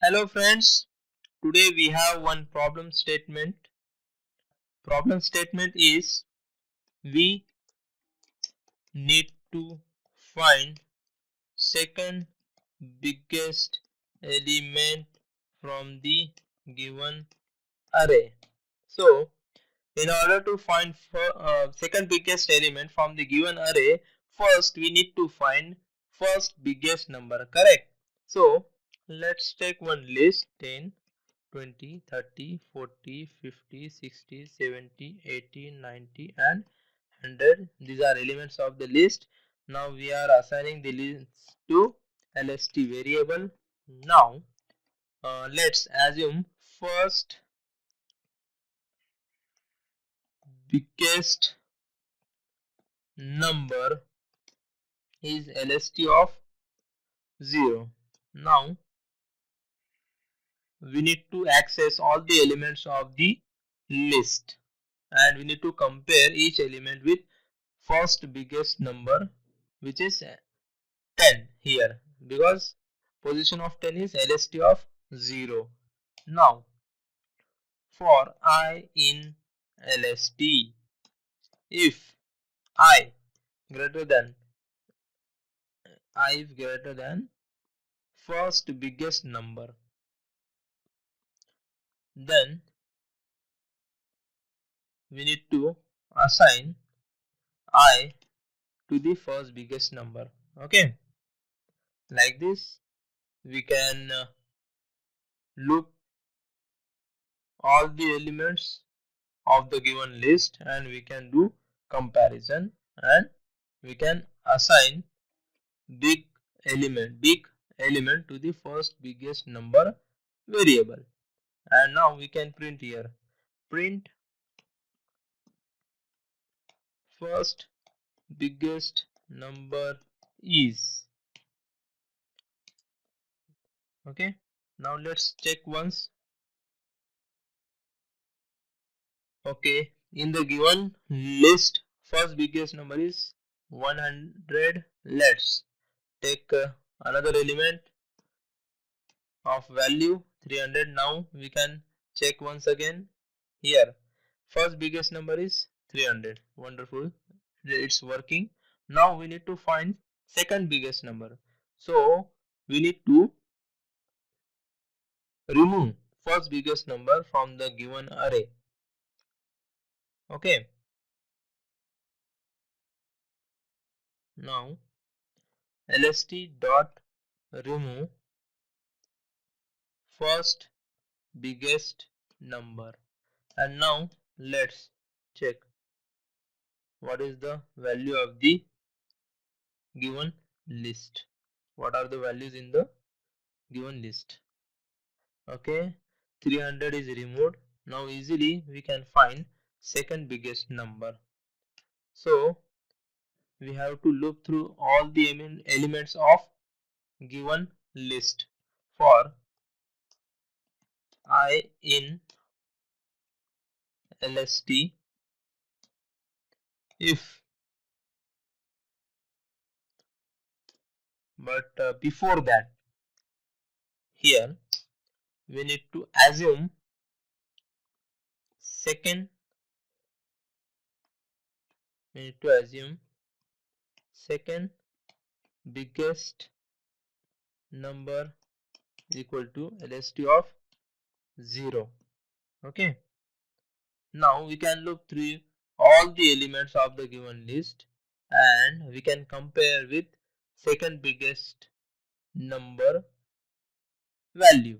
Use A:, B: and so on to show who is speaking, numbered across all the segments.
A: Hello friends, today we have one problem statement. Problem statement is we need to find second biggest element from the given array. So in order to find second biggest element from the given array, first we need to find first biggest number, correct? So let's take one list 10, 20, 30, 40, 50, 60, 70, 80, 90 and 100. These are elements of the list. Now we are assigning the list to lst variable. Now let's assume first biggest number is lst of 0. Now we need to access all the elements of the list and we need to compare each element with first biggest number, which is 10 here, because position of 10 is lst of 0. Now for I in lst, if I greater than is greater than first biggest number, then we need to assign I to the first biggest number. Okay, like this we can look all the elements of the given list and we can do comparison and we can assign big element to the first biggest number variable. And now we can print here, print first biggest number is. Okay, now let's check once. Okay, in the given list first biggest number is 100. Let's take another element of value 300. Now we can check once again. Here first biggest number is 300. Wonderful, it's working. Now we need to find second biggest number, so we need to remove first biggest number from the given array. Okay, now lst dot remove first biggest number. And now let's check what is the value of the given list. What are the values in the given list? Okay, 300 is removed. Now easily we can find second biggest number. So we have to look through all the elements of given list for I in lst. If before that, here we need to assume second second biggest number is equal to lst of 0. Okay, now we can look through all the elements of the given list and we can compare with second biggest number value.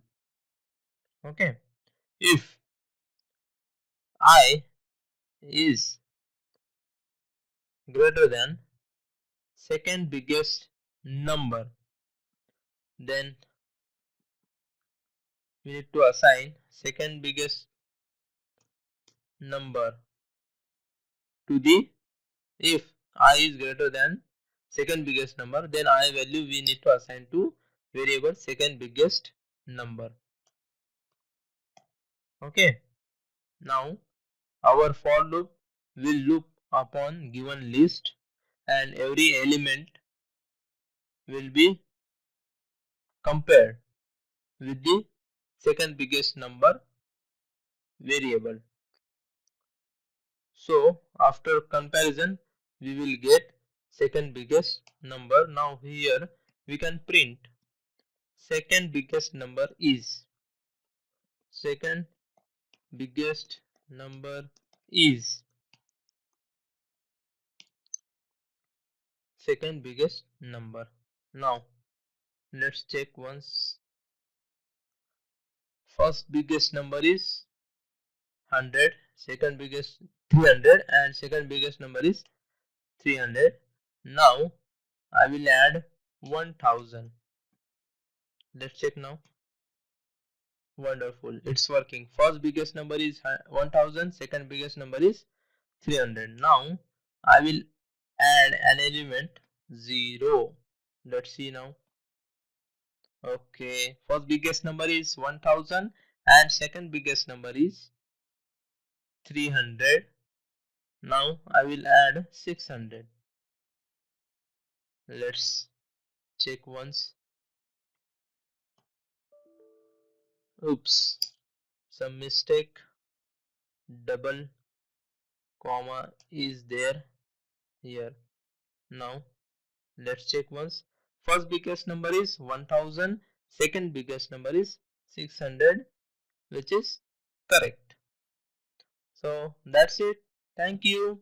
A: Okay, if I is greater than second biggest number, then we need to assign second biggest number to the, if I is greater than second biggest number, then I value we need to assign to variable second biggest number. Okay, now our for loop will loop upon given list and every element will be compared with the second biggest number variable. So after comparison we will get second biggest number. Now here we can print second biggest number is, second biggest number is, second biggest number. Now let's check once. First biggest number is 100, second biggest 300, and second biggest number is 300. Now I will add 1000. Let's check now. Wonderful, it's working. First biggest number is 1000, second biggest number is 300. Now I will add an element 0. Let's see now. Okay, first biggest number is 1000 and second biggest number is 300. Now I will add 600. Let's check once. Oops, some mistake. Double comma is there here. Now let's check once. First biggest number is 1000, second biggest number is 600, which is correct. So that's it. Thank you.